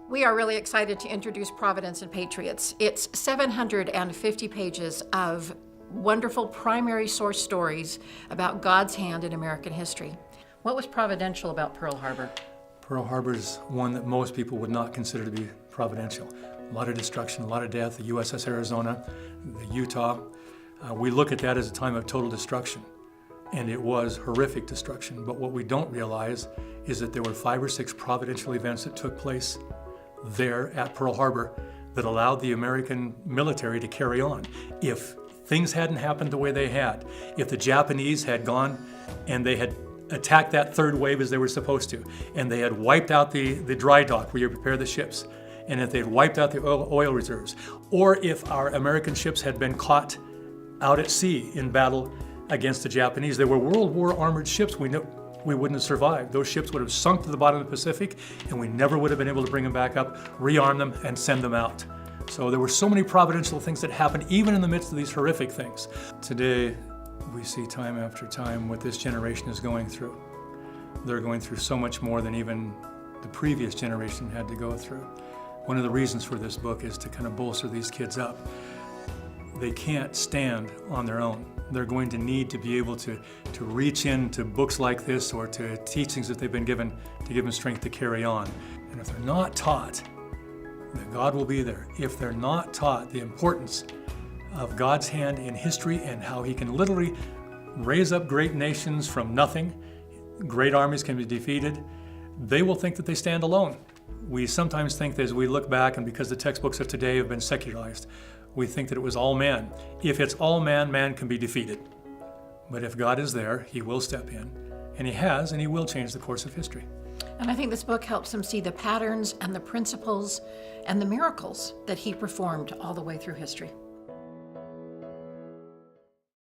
We are really excited to introduce Providence and Patriots. It's 750 pages of wonderful primary source stories about God's hand in American history. What was providential about Pearl Harbor? Pearl Harbor is one that most people would not consider to be providential. A lot of destruction, a lot of death, the USS Arizona, the Utah. We look at that as a time of total destruction, and it was horrific destruction. But what we don't realize is that there were 5 or 6 providential events that took place there at Pearl Harbor that allowed the American military to carry on. If things hadn't happened the way they had, if the Japanese had gone and they had attacked that third wave as they were supposed to, and they had wiped out the dry dock where you prepare the ships, and if they had wiped out the oil reserves, or if our American ships had been caught out at sea in battle against the Japanese, they were World War armored ships. We know we wouldn't have survived. Those ships would have sunk to the bottom of the Pacific, and we never would have been able to bring them back up, rearm them, and send them out. So there were so many providential things that happened even in the midst of these horrific things. Today, we see time after time what this generation is going through. They're going through so much more than even the previous generation had to go through. One of the reasons for this book is to kind of bolster these kids up. They can't stand on their own. They're going to need to be able to reach into books like this or to teachings that they've been given to give them strength to carry on. And if they're not taught that God will be there, if they're not taught the importance of God's hand in history and how He can literally raise up great nations from nothing, great armies can be defeated, they will think that they stand alone. We sometimes think that as we look back, and because the textbooks of today have been secularized, we think that it was all man. If it's all man, man can be defeated. But if God is there, He will step in, and He has, and He will change the course of history. And I think this book helps them see the patterns and the principles and the miracles that He performed all the way through history.